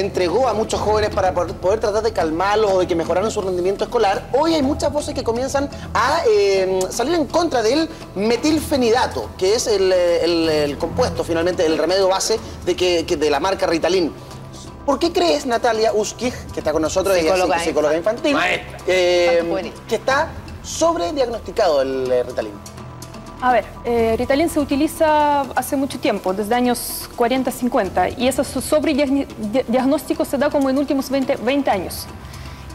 entregó a muchos jóvenes para poder tratar de calmarlos o de que mejoraran su rendimiento escolar, hoy hay muchas voces que comienzan a salir en contra del metilfenidato, que es el compuesto, finalmente, el remedio base de la marca Ritalin. ¿Por qué crees, Natalia Uskig, que está con nosotros, psicóloga infantil, que está sobrediagnosticado el Ritalin? A ver, Ritalin se utiliza hace mucho tiempo, desde años 40, 50, y ese sobrediagnóstico se da como en últimos 20 años.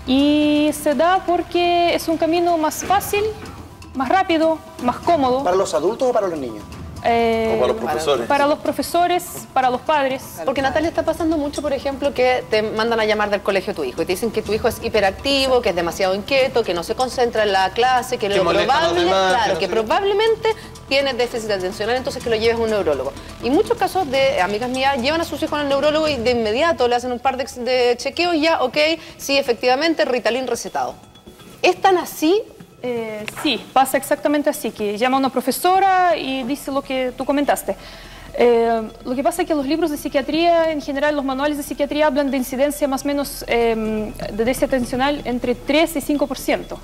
Y se da porque es un camino más fácil, más rápido, más cómodo. ¿Para los adultos o para los niños? O para los profesores. Para los profesores, para los padres. Porque, Natalia, está pasando mucho, por ejemplo, que te mandan a llamar del colegio a tu hijo y te dicen que tu hijo es hiperactivo, que es demasiado inquieto, que no se concentra en la clase, que probablemente tiene déficit atencional, entonces que lo lleves a un neurólogo. Y muchos casos de amigas mías llevan a sus hijos al neurólogo y de inmediato le hacen un par de chequeos y ya, ok, sí, efectivamente, Ritalin recetado. ¿Es tan así? Sí, pasa exactamente así, que llama a una profesora y dice lo que tú comentaste. Lo que pasa es que los libros de psiquiatría, en general los manuales de psiquiatría hablan de incidencia más o menos de déficit atencional entre 3 y 5%.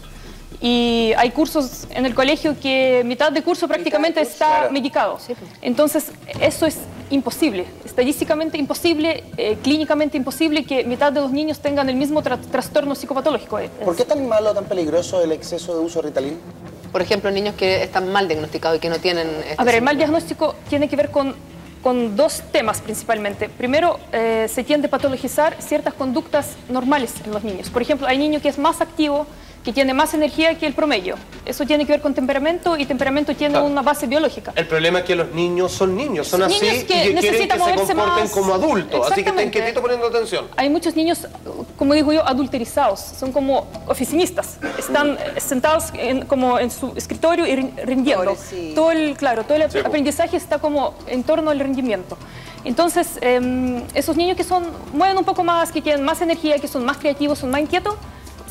Y hay cursos en el colegio que mitad de curso prácticamente está medicado. Entonces, eso es imposible, estadísticamente imposible, clínicamente imposible que mitad de los niños tengan el mismo trastorno psicopatológico. ¿Por qué es tan malo, tan peligroso el exceso de uso de Ritalin? Por ejemplo, niños que están mal diagnosticados y que no tienen... A ver, el mal diagnóstico tiene que ver con dos temas principalmente. Primero, se tiende a patologizar ciertas conductas normales en los niños. Por ejemplo, hay niño que es más activo, que tiene más energía que el promedio. Eso tiene que ver con temperamento y temperamento tiene una base biológica. El problema es que los niños son niños, son así y que quieren que se comporten más como adultos, así que estén quietitos poniendo atención. Hay muchos niños, como digo yo, adulterizados, son como oficinistas, están sentados como en su escritorio y rindiendo. Todo el aprendizaje está como en torno al rendimiento. Entonces, esos niños que mueven un poco más, que tienen más energía, que son más creativos, son más inquietos,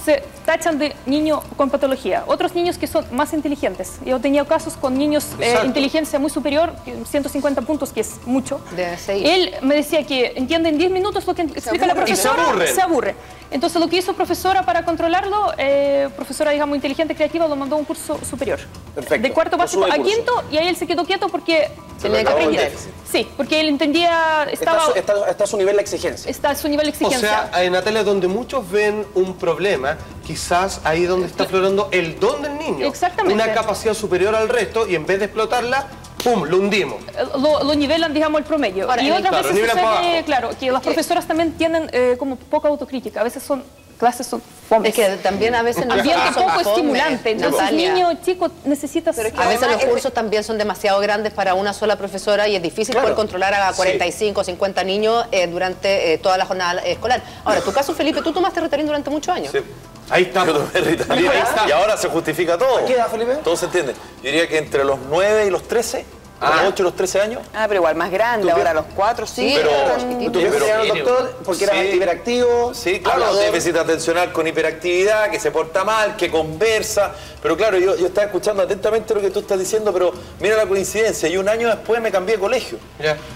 se tachan de niño con patología. Otros niños que son más inteligentes. Yo he tenido casos con niños de inteligencia muy superior, 150 puntos, que es mucho. Él me decía que entiende en 10 minutos lo que explica la profesora, se aburre. Entonces lo que hizo profesora para controlarlo, profesora digamos inteligente, creativa, lo mandó a un curso superior. Perfecto. De cuarto básico a quinto, y ahí él se quedó quieto porque tenía que aprender. Sí, porque él entendía, está a su nivel de exigencia. Está a su nivel de exigencia. O sea, Natalia, donde muchos ven un problema, quizás ahí donde está aflorando el don del niño. Exactamente. Una capacidad superior al resto y en vez de explotarla, ¡pum!, lo hundimos. Lo nivelan, digamos, el promedio. Ahora, y otras veces sucede, claro, que las profesoras también tienen como poca autocrítica. A veces clases son fomes. Es que también a veces no ambiente son poco estimulante. Entonces el niño chico necesita... A veces los cursos también son demasiado grandes para una sola profesora y es difícil poder controlar a 45 o 50 niños durante toda la jornada escolar. Ahora, tu caso, Felipe, tú tomaste Ritalin durante muchos años. Sí. Ahí está. Yo tomé Ritalin y ahora se justifica todo. ¿A qué edad, Felipe? Todo se entiende. Yo diría que entre los 9 y los 13, los 8 y los 13 años. Ah, pero igual más grande, ahora a los 4, 5. ¿Tú fuiste al doctor porque eras hiperactivo? Sí, claro, déficit atencional con hiperactividad, que se porta mal, que conversa. Pero claro, yo estaba escuchando atentamente lo que tú estás diciendo, pero mira la coincidencia. Y un año después me cambié de colegio.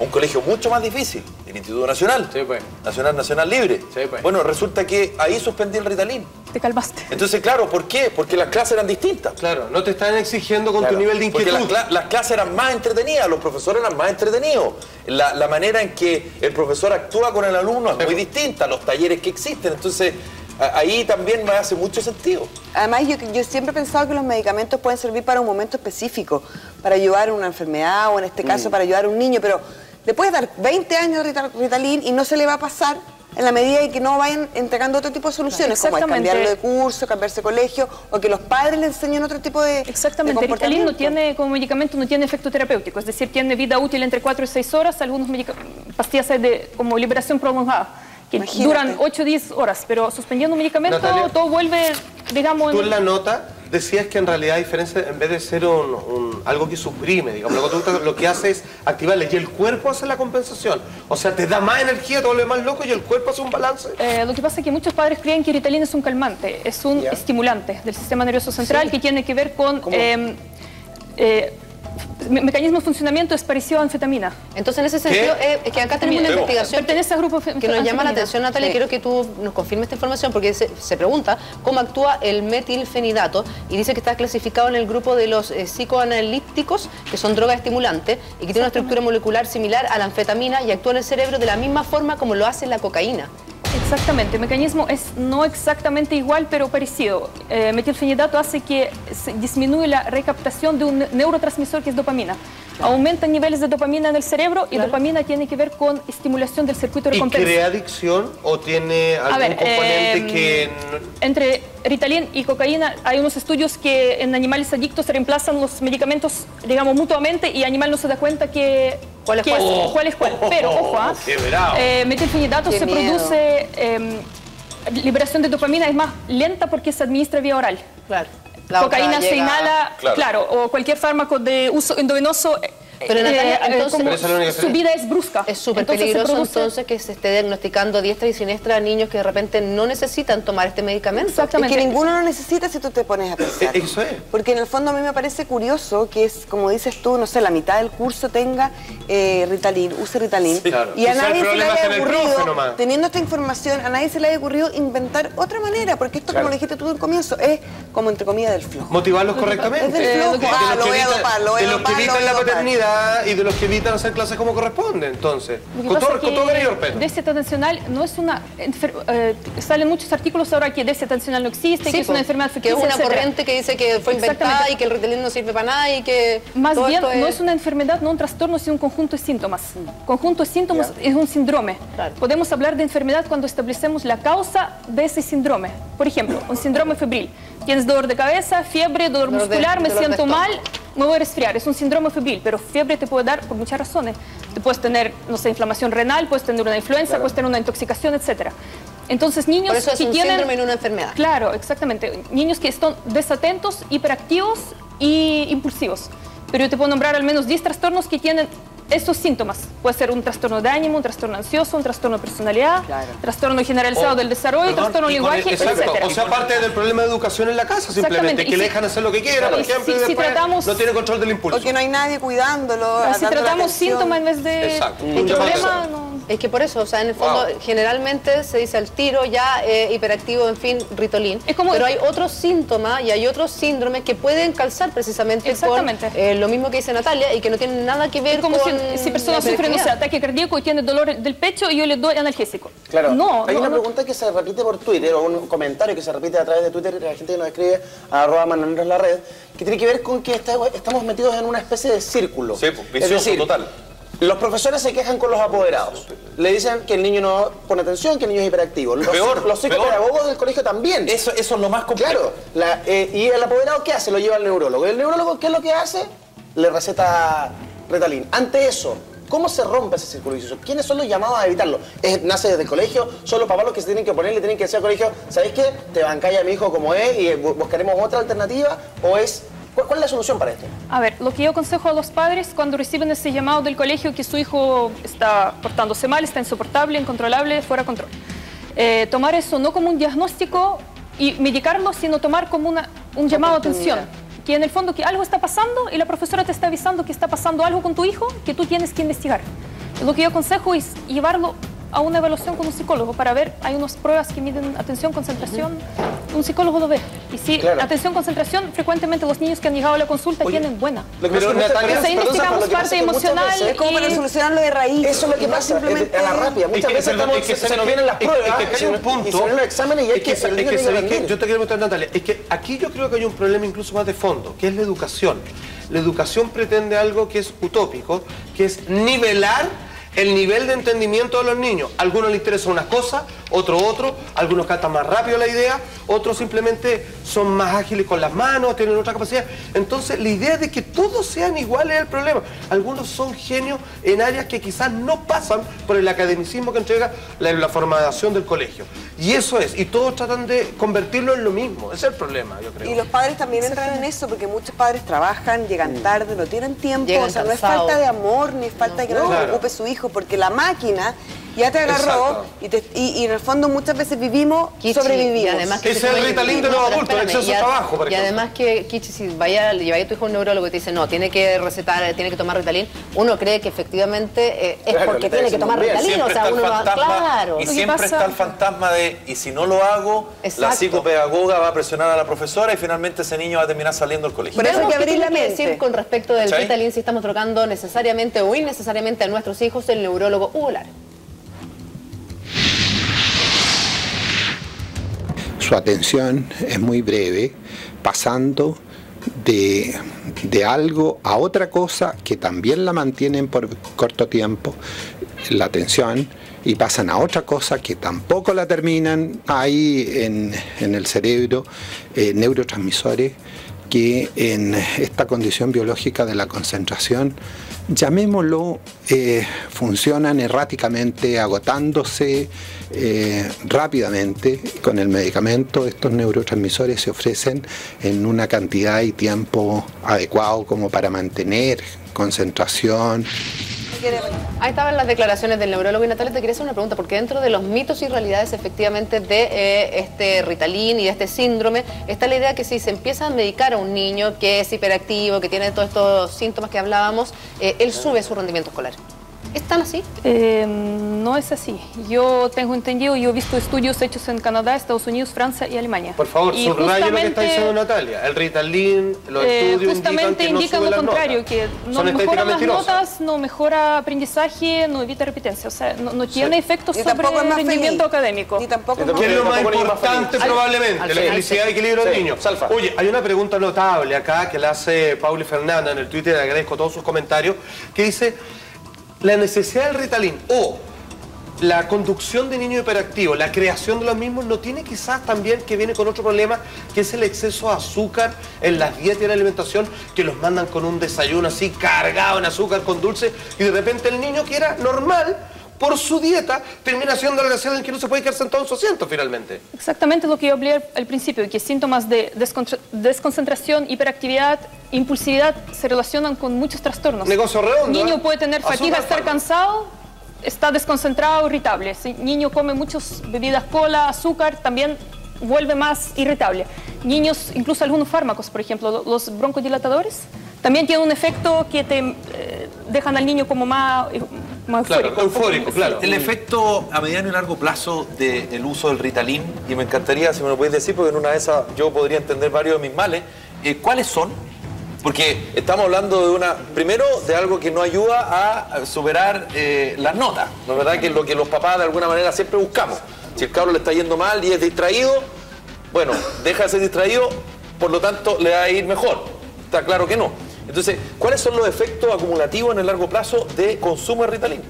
Un colegio mucho más difícil, el Instituto Nacional. Sí, pues. Nacional Libre. Sí, pues. Bueno, resulta que ahí suspendí el Ritalin. Te calmaste. Entonces, claro, ¿por qué? Porque las clases eran distintas. Claro, no te están exigiendo con tu nivel de inquietud. Porque las clases eran más entretenidas, los profesores eran más entretenidos. La manera en que el profesor actúa con el alumno es muy distinta, los talleres que existen. Entonces, ahí también me hace mucho sentido. Además, yo siempre he pensado que los medicamentos pueden servir para un momento específico, para ayudar a una enfermedad o en este caso para ayudar a un niño, pero le puedes dar 20 años de Ritalin y no se le va a pasar en la medida en que no vayan entregando otro tipo de soluciones, como el cambiarlo de curso, cambiarse de colegio, o que los padres le enseñen otro tipo de Exactamente, el Ritalin no tiene, como medicamento no tiene efecto terapéutico, es decir, tiene vida útil entre 4 y 6 horas, algunos pastillas hay de como liberación prolongada, que duran 8 o 10 horas, pero suspendiendo un medicamento, Natalia, todo vuelve, digamos... Tú en la nota decías que en realidad, a diferencia, en vez de ser algo que suprime, digamos, lo que hace es activarle y el cuerpo hace la compensación. O sea, te da más energía, te vuelve más loco y el cuerpo hace un balance. Lo que pasa es que muchos padres creen que Ritalin es un calmante, es un estimulante del sistema nervioso central que tiene que ver con... mecanismo de funcionamiento es parecido a anfetamina. Entonces, en ese sentido, es que acá tenemos una investigación pertenece al grupo que nos llama la atención, Natalia, quiero que tú nos confirmes esta información, porque se pregunta cómo actúa el metilfenidato, y dice que está clasificado en el grupo de los psicoanalíticos, que son drogas estimulantes, y que tiene una estructura molecular similar a la anfetamina y actúa en el cerebro de la misma forma como lo hace la cocaína. Exactamente, el mecanismo es no exactamente igual, pero parecido. Metilfenidato hace que se disminuya la recaptación de un neurotransmisor que es dopamina. Aumentan niveles de dopamina en el cerebro y dopamina tiene que ver con estimulación del circuito de recompensa. ¿Y crea adicción o tiene algún componente que...? Entre Ritalin y cocaína hay unos estudios que en animales adictos se reemplazan los medicamentos, digamos, mutuamente, y el animal no se da cuenta que... ¿Cuál es cuál? Pero, ojo, metilfenidato se produce... liberación de dopamina es más lenta porque se administra vía oral. Claro. Cocaína se inhala, claro, o cualquier fármaco de uso endovenoso. Pero Natalia, entonces, su vida es brusca. Es súper peligroso entonces que se esté diagnosticando a diestra y siniestra a niños que de repente no necesitan tomar este medicamento. Exactamente. Es que ninguno lo necesita si tú te pones a pensar. Eso es. Porque en el fondo a mí me parece curioso que es, como dices tú, no sé, la mitad del curso tenga Ritalin, use Ritalin. Sí, claro. Y a nadie se le haya ocurrido, teniendo esta información, a nadie se le haya ocurrido inventar otra manera, porque esto, como dijiste tú al comienzo, es como entre comillas del flojo. Motivarlos correctamente. Es del flojo. Lo voy a dopar, lo voy a dopar. De los que evitan la paternidad y de los que evitan hacer clases como corresponde, entonces. Con todo cariño y respeto. Déficit atencional no es una... salen muchos artículos ahora que déficit atencional no existe, que es una enfermedad ficticia, que es una corriente que dice que fue inventada y que el Ritalin no sirve para nada y que... Más bien, no es una enfermedad, no un trastorno, sino un conjunto de síntomas. Conjunto de síntomas es un síndrome. Claro. Podemos hablar de enfermedad cuando establecemos la causa de ese síndrome. Por ejemplo, un síndrome febril. Tienes dolor de cabeza, fiebre, dolor muscular, me siento mal, me voy a resfriar. Es un síndrome febril, pero fiebre te puede dar por muchas razones. Te puedes tener, no sé, inflamación renal, puedes tener una influenza, puedes tener una intoxicación, etc. Entonces, niños por eso es que un tienen... síndrome en una enfermedad. Claro, exactamente. Niños que están desatentos, hiperactivos y impulsivos. Pero yo te puedo nombrar al menos 10 trastornos que tienen estos síntomas. Puede ser un trastorno de ánimo, un trastorno ansioso, un trastorno de personalidad, trastorno generalizado del desarrollo, trastorno de lenguaje, etc. O sea, parte del problema de educación en la casa, simplemente, que le dejan hacer lo que quiera, por ejemplo, y después no tiene control del impulso. Porque no hay nadie cuidándolo. Si tratamos síntomas en vez de... El problema no... Es que por eso, o sea, en el fondo, generalmente se dice al tiro ya hiperactivo, en fin, Ritalin. Pero hay otros síntomas y hay otros síndromes que pueden calzar precisamente con lo mismo que dice Natalia y que no tienen nada que ver con... Si personas sufren, no sé, ataque cardíaco y tiene dolor del pecho y yo les doy analgésico. Claro. Hay una pregunta que se repite por Twitter, o un comentario que se repite a través de Twitter, la gente que nos escribe a @mananeros.la-red, que tiene que ver con que estamos metidos en una especie de círculo. Sí, vicioso total. Los profesores se quejan con los apoderados. Le dicen que el niño no pone atención, que el niño es hiperactivo. Los psicopedagogos del colegio también. Eso es lo más complejo. Claro. Y el apoderado, ¿qué hace? Lo lleva al neurólogo. ¿Y el neurólogo qué es lo que hace? Le receta Ritalin. Ante eso, ¿cómo se rompe ese círculo vicioso? ¿Quiénes son los llamados a evitarlo? ¿Nace desde el colegio? ¿Son los papás los que se tienen que poner, le tienen que decir al colegio, ¿sabéis qué? Te bancáis a mi hijo como es y buscaremos otra alternativa? ¿O es... ¿Cuál es la solución para esto? A ver, lo que yo aconsejo a los padres cuando reciben ese llamado del colegio que su hijo está portándose mal, está insoportable, incontrolable, fuera de control. Tomar eso no como un diagnóstico y medicarlo, sino tomar como un llamado de atención. Que en el fondo que algo está pasando y la profesora te está avisando que está pasando algo con tu hijo que tú tienes que investigar. Lo que yo aconsejo es llevarlo a una evaluación con un psicólogo para ver, hay unas pruebas que miden atención, concentración, un psicólogo lo ve. Y si atención, concentración, frecuentemente los niños que han llegado a la consulta tienen buena. Pero ahí investigamos parte emocional. Es como para solucionarlo de raíz. Eso es lo que pasa simplemente a la rápida. Muchas veces se nos vienen las pruebas y se vienen los exámenes y hay que... Yo te quiero mostrar, Natalia, es que aquí yo creo que hay un problema incluso más de fondo, que es la educación. La educación pretende algo que es utópico, que es nivelar el nivel de entendimiento de los niños. A algunos les interesa una cosa, otro, algunos captan más rápido la idea, otros simplemente son más ágiles con las manos, tienen otra capacidad. Entonces, la idea de que todos sean iguales es el problema. Algunos son genios en áreas que quizás no pasan por el academicismo que entrega la formación del colegio. Y eso es, y todos tratan de convertirlo en lo mismo. Ese es el problema, yo creo. Y los padres también entran en eso, porque muchos padres trabajan, llegan tarde, no tienen tiempo. Llegan o sea, no es falta de amor, ni es falta de que no les preocupe su hijo, porque la máquina ya te agarró y en el fondo muchas veces sobrevivimos. Y además que ese es el Ritalin de los adultos, el exceso de trabajo, por ejemplo. Y además que, Kichi, si vaya a tu hijo a un neurólogo y te dice, no, tiene que recetar, tiene que tomar Ritalin, uno cree que efectivamente es porque tiene que tomar Ritalin, o sea, uno va, claro. Y siempre está el fantasma de, y si no lo hago, la psicopedagoga va a presionar a la profesora y finalmente ese niño va a terminar saliendo del colegio. Por eso hay que abrir la mente. Decir con respecto del Ritalin, si estamos trocando necesariamente o innecesariamente a nuestros hijos, el neurólogo Hugo Lara. Su atención es muy breve, pasando de algo a otra cosa que también la mantienen por corto tiempo, la atención, y pasan a otra cosa que tampoco la terminan. Hay en el cerebro neurotransmisores que en esta condición biológica de la concentración, llamémoslo, funcionan erráticamente, agotándose rápidamente. Con el medicamento estos neurotransmisores se ofrecen en una cantidad y tiempo adecuado como para mantener concentración. Ahí estaban las declaraciones del neurólogo. Y Natalia, te quería hacer una pregunta, porque dentro de los mitos y realidades efectivamente de este Ritalin y de este síndrome, está la idea que si se empieza a medicar a un niño que es hiperactivo, que tiene todos estos síntomas que hablábamos, él sube su rendimiento escolar. ¿Es tan así? No es así. Yo tengo entendido, yo he visto estudios hechos en Canadá, Estados Unidos, Francia y Alemania. Por favor, subraya lo que está diciendo Natalia. El Ritalin, los estudios justamente indican lo contrario, que no mejora las notas, no mejora aprendizaje, no evita repetencia. O sea, no tiene efectos sobre el rendimiento académico. Ni tampoco ¿Qué es lo más importante probablemente? La felicidad y equilibrio del niño. Oye, hay una pregunta notable acá que la hace Pauli Fernanda en el Twitter, le agradezco todos sus comentarios, que dice: la necesidad del Ritalin o la conducción de niños hiperactivos, la creación de los mismos, ¿no tiene quizás también que viene con otro problema, que es el exceso de azúcar en las dietas y en la alimentación, que los mandan con un desayuno así cargado en azúcar, con dulce, y de repente el niño que era normal, por su dieta, termina siendo la en que no se puede quedar sentado en su asiento finalmente? Exactamente lo que yo hablé al principio, que síntomas de desconcentración, hiperactividad, impulsividad se relacionan con muchos trastornos. Negocio redondo. El niño puede tener fatiga, estar cansado, está desconcentrado, irritable. Si el niño come muchas bebidas, cola, azúcar, también vuelve más irritable. Niños, incluso algunos fármacos, por ejemplo, los broncodilatadores, también tienen un efecto que te dejan al niño como más claro, eufórico, claro. El efecto a mediano y largo plazo del uso del Ritalin, y me encantaría si me lo puedes decir, porque en una de esas yo podría entender varios de mis males, ¿cuáles son? Porque estamos hablando de primero de algo que no ayuda a superar las notas, ¿no es verdad? Que es lo que los papás de alguna manera siempre buscamos. Si el cabro le está yendo mal y es distraído, bueno, deja de ser distraído, por lo tanto le va a ir mejor. Está claro que no. Entonces, ¿cuáles son los efectos acumulativos en el largo plazo de consumo de Ritalin?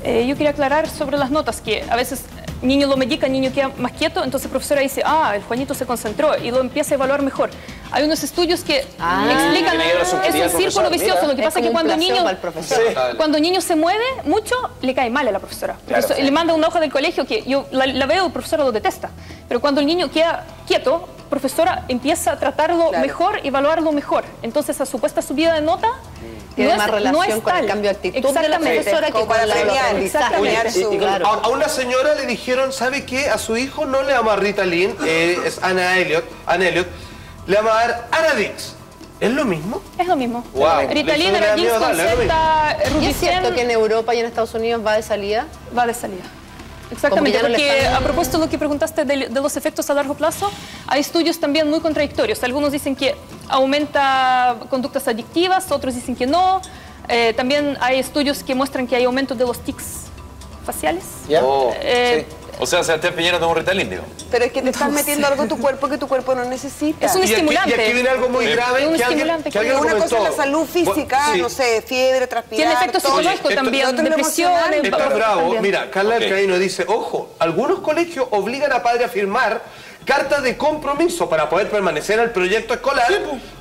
Yo quería aclarar sobre las notas, que a veces el niño lo medica, el niño queda más quieto, entonces la profesora dice, el Juanito se concentró, y lo empieza a evaluar mejor. Hay unos estudios que explican, es un círculo vicioso. Lo que pasa es que cuando el niño se mueve mucho, le cae mal a la profesora. Claro, le manda una hoja del colegio que yo la veo, el profesor lo detesta. Pero cuando el niño queda quieto, la profesora empieza a tratarlo mejor, evaluarlo mejor. Entonces, a supuesta subida de nota tiene más relación con el cambio de actitud de la profesora que con el aprendizaje. A una señora le dijeron, ¿sabe qué? A su hijo no le vamos a dar Ritalin, es Anna Elliot, le vamos a dar Anadix. ¿Es lo mismo? Es lo mismo. Wow. Ritalin, Anadix, Concerta, Rubicen. ¿Y es cierto que en Europa y en Estados Unidos va de salida? Va de salida. Exactamente, porque a propósito de lo que preguntaste de los efectos a largo plazo, hay estudios también muy contradictorios. Algunos dicen que aumenta conductas adictivas, otros dicen que no. También hay estudios que muestran que hay aumento de los tics faciales. Sí. O sea, Sebastián Piñera toma un Ritalin, digo. Pero es que te estás metiendo algo en tu cuerpo que tu cuerpo no necesita. Es un estimulante. Y aquí viene algo muy grave. Una cosa es la salud física, no sé, fiebre, transpirar. Tiene efectos psicológicos también, depresión. Está bravo. Mira, Carla Alcaíno dice, ojo, algunos colegios obligan a padres a firmar cartas de compromiso para poder permanecer al proyecto escolar,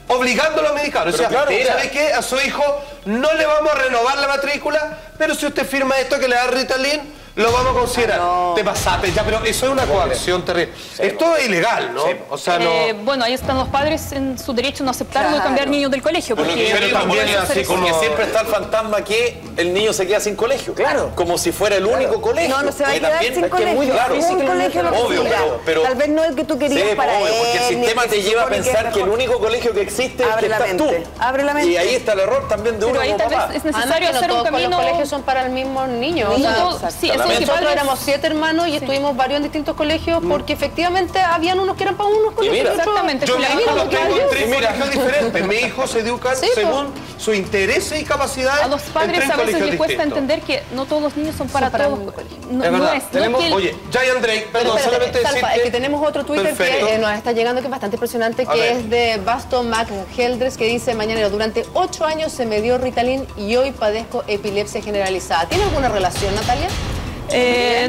obligándolo a medicar. O sea, ¿sabe qué? A su hijo no le vamos a renovar la matrícula, pero si usted firma esto que le da Ritalin, Lo vamos a considerar. No. Te pasaste, ya, pero eso es una coacción terrible. Esto es ilegal, ¿no? O sea, no... Bueno, ahí están los padres en su derecho a no aceptarlo y Claro. cambiar niños del colegio. Pero Porque que yo también también es así como- porque siempre está el fantasma que el niño se queda sin colegio. Claro. Como si fuera el único colegio. No, no se va a Porque quedar también- sin es que es colegio. muy claro. Un colegio lo Obvio, necesita. pero- Tal vez no el que tú querías Sí, para obvio, él. porque el ni sistema que te se lleva a supone pensar que el mejor. único colegio que existe es Abre que la estás tú. mente, abre la mente. Y ahí está el error también de uno Pero ahí como tal papá. vez es Además necesario que no hacer un todos camino. los colegios son para el mismo niño. O No sea, todos- sí, eso es que nosotros padres- éramos 7 hermanos y estuvimos varios en distintos colegios porque efectivamente habían unos que eran para unos colegios. mira. y otros- Exactamente, Yo mi Julián, hijo mira, lo tengo en claro. 3 colegios diferentes. Mis hijos se educan Sí, según sus intereses y capacidades. A los en padres 3 a veces colegios les cuesta distintos. entender que no todos los niños son para para todos. el mismo colegio. No, Es no verdad. es, no Tenemos, es que el- oye, Giant Drake, Pero perdón, espérate, solamente Salpa, decirte... es que tenemos otro Twitter Perfecto. que nos está llegando que es bastante impresionante, A que ver. es de Basto McGeldres, que dice: mañanero, durante 8 años se me dio Ritalin y hoy padezco epilepsia generalizada. ¿Tiene alguna relación, Natalia?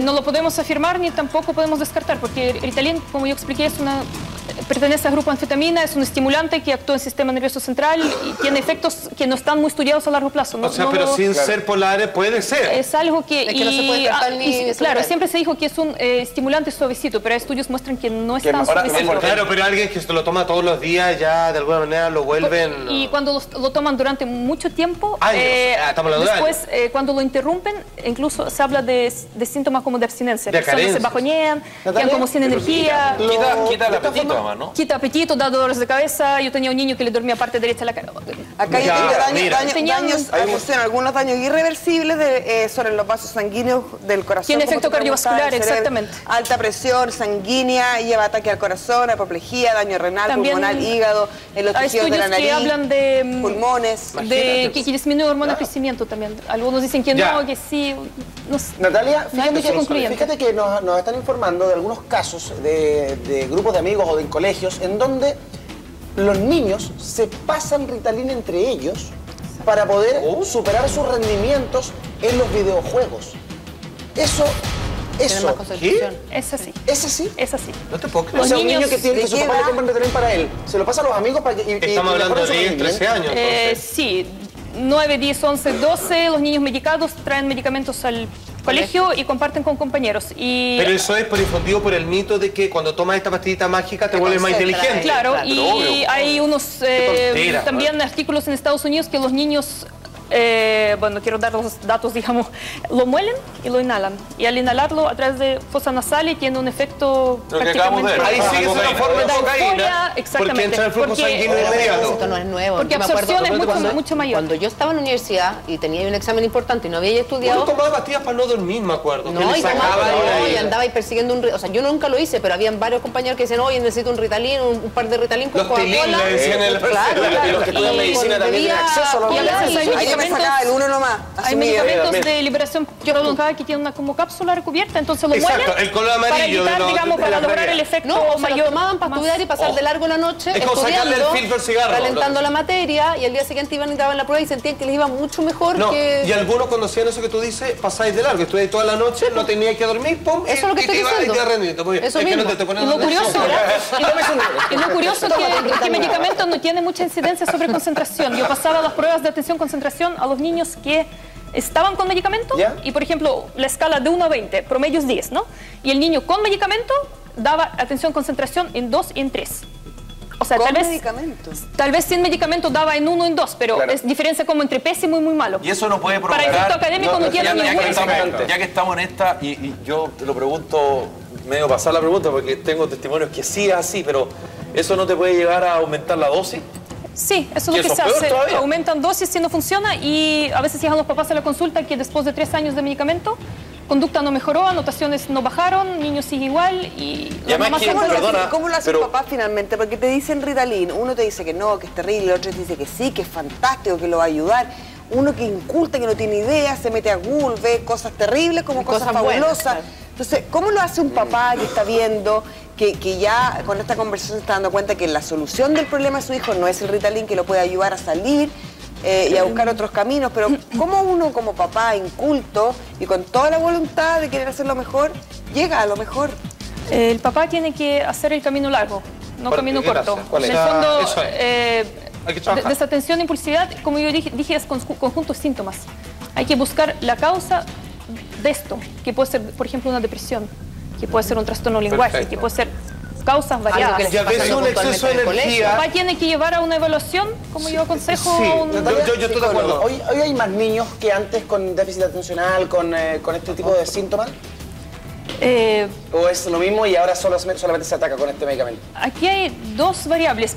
No lo podemos afirmar ni tampoco podemos descartar, porque el Ritalin, como yo expliqué, pertenece al grupo anfetamina, es un estimulante que actúa en el sistema nervioso central y tiene efectos que no están muy estudiados a largo plazo. O sea, pero sin ser polares puede ser. Es algo que... Es que no se puede tratar ni claro, desactivar. siempre se dijo que es un estimulante suavecito, pero hay estudios muestran que no es tan ahora suavecito. Claro, pero alguien que se lo toma todos los días ya de alguna manera lo vuelven... Y cuando lo toman durante mucho tiempo, Años. Estamos hablando de después cuando lo interrumpen, incluso se habla de síntomas como de abstinencia. De Personas se carencias. bajonean, quedan Natalia, como sin energía. Quita el apetito, además, ¿no? Quita apetito, da dolores de cabeza. Yo tenía un niño que le dormía parte derecha de la cara. Acá Ya, yo mira. tengo daños, atención, algunos daños irreversibles sobre los vasos sanguíneos del corazón. Tiene como efecto tú preguntabas, cardiovascular, del cerebro. exactamente. Alta presión sanguínea, lleva ataque al corazón, apoplejía, daño renal, También pulmonar, hígado, en los hay tejidos de la estudios nariz, que hablan de pulmones. que disminuye hormona de crecimiento también. Algunos dicen que Ya. no, que sí. No sé. Natalia, No hay mucho concluyente. fíjate que nos están informando de algunos casos de grupos de amigos o de colegios en donde los niños se pasan Ritalin entre ellos para poder superar sus rendimientos en los videojuegos. Tienen más concentración. Es así. ¿Es así? Es así. No te puedo creer. O Los sea, un niños niño que tiene que de su qué papá le edad? compra Ritalin para él, se lo pasa a los amigos para que Estamos hablando de 10, 13 años. entonces. Sí, 9, 10, 11, 12, los niños medicados traen medicamentos al colegio y comparten con compañeros. Y Pero eso es por difundido por el mito de que cuando tomas esta pastillita mágica te vuelves más concentra, inteligente. claro, Claro, y obvio. hay unos tontera, también artículos en Estados Unidos que los niños, bueno, quiero dar los datos, digamos, lo muelen y lo inhalan. Y al inhalarlo a través de fosa nasal y tiene un efecto Lo que acabamos de ver. Ahí sí que es una forma de Da cocaína. euforia, exactamente, Porque entra el flujo porque- sanguíneo Pero inmediato. esto no es nuevo. Porque Yo me acuerdo absorción es mucho, cuando- mucho mayor. Cuando yo estaba en la universidad y tenía un examen importante y no había Uno estudiado, tomaba pastillas para no dormir, me acuerdo. que no, le y sacaba tomaba, de no, ahí. y andaba ahí persiguiendo o sea, yo nunca lo hice, pero habían varios compañeros que decían: oye, necesito un Ritalin, un par de Ritalin con Los Tilín, Coca-Cola. le decían en la Claro, universidad. Y los que estudian Y medicina también tienen bebía acceso a los y a veces hay Ahí yo me medicamentos- sacaba el uno nomás. Hay asumido. medicamentos de liberación prolongada que tienen una como cápsula recubierta, entonces lo Exacto, muelen el color amarillo para evitar, de digamos, de para la lograr previa. el efecto No, se lo mayor. tomaban para más- estudiar y pasar de largo la noche Es como sacarle estudiando, el filtro al cigarro, ralentando lo que la materia, y al día siguiente iban y daban la prueba y sentían que les iba mucho mejor No, que... y algunos cuando hacían eso que tú dices, pasáis de largo, estudiáis toda la noche, no teníais que dormir, pum, Eso es lo que y estoy te ibas diciendo. y te rendimiento. Muy bien. Eso Es que no mismo. te ponen Y lo curioso, Tómese un y lo curioso es que medicamento no tiene mucha incidencia sobre concentración. Yo pasaba las pruebas de atención-concentración a los niños que estaban con medicamento ¿Ya? y, por ejemplo, la escala de 1 a 20, promedio es 10, ¿no? Y el niño con medicamento daba atención-concentración en 2 y en 3. O sea, Con tal vez, medicamentos. tal vez sin medicamento daba en 1 y en 2, pero Claro. es diferencia como entre pésimo y muy malo. Y eso no puede Para provocar... efecto académico no tiene ya, ningún que estamos, efecto. ya que estamos en esta, y yo te lo pregunto, medio pasar la pregunta, porque tengo testimonios que sí es así, pero ¿eso no te puede llegar a aumentar la dosis? Sí, eso ¿Y es lo que eso se es peor hace. todavía? Aumentan dosis si no funciona y a veces llegan los papás a la consulta que después de 3 años de medicamento, conducta no mejoró, anotaciones no bajaron, niño sigue igual y las además mamás que- se ¿Cómo lo, Perdona, hacen, cómo lo hace pero- el papá finalmente? Porque te dicen Ritalin, uno te dice que no, que es terrible, el otro te dice que sí, que es fantástico, que lo va a ayudar. Uno que inculta, que no tiene idea, se mete a Google, ve cosas terribles como cosas Cosas buenas, fabulosas. claro. Entonces, ¿cómo lo hace un papá que está viendo, que ya con esta conversación se está dando cuenta que la solución del problema de su hijo no es el Ritalin, que lo puede ayudar a salir y a buscar otros caminos? Pero ¿cómo uno como papá inculto y con toda la voluntad de querer hacerlo mejor, llega a lo mejor? El papá tiene que hacer el camino largo, no ¿Por camino qué? corto. Gracias. ¿Cuál En es? el fondo, Eso es. Hay que trabajar. desatención, impulsividad, como yo dije es conjunto de síntomas. Hay que buscar la causa de esto, que puede ser, por ejemplo, una depresión, que puede ser un trastorno del lenguaje, que puede ser causas variadas. Y a veces un exceso de energía. Papá tiene que llevar a una evaluación, como yo aconsejo. Sí, Yo estoy de acuerdo. ¿Hoy hay más niños que antes con déficit atencional, con este tipo de síntomas? ¿O es lo mismo y ahora solamente se ataca con este medicamento? Aquí hay dos variables.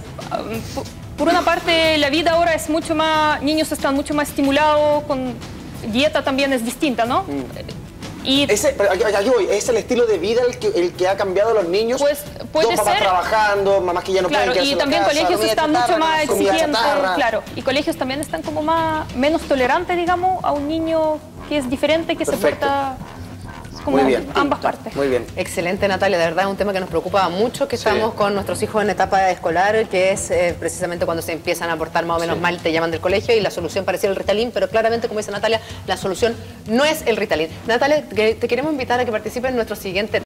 Por una parte, la vida ahora es mucho más, niños están mucho más estimulados, con dieta también es distinta, ¿no? Pero aquí voy, ¿es el estilo de vida el que ha cambiado a los niños? Pues puede Dos papás ser trabajando, mamás que ya no pueden quedarse y en la también casa, colegios comida están chatarra, mucho más comida exigentes, chatarra. claro, y colegios también están como menos tolerantes, digamos, a un niño que es diferente, que Perfecto. se porta como Muy bien. ambas partes. Muy bien. Excelente, Natalia. De verdad es un tema que nos preocupa mucho, que estamos con nuestros hijos en etapa escolar, que es precisamente cuando se empiezan a portar más o menos mal, te llaman del colegio y la solución pareciera el Ritalin, pero claramente, como dice Natalia, la solución no es el Ritalin. Natalia, te queremos invitar a que participes en nuestro siguiente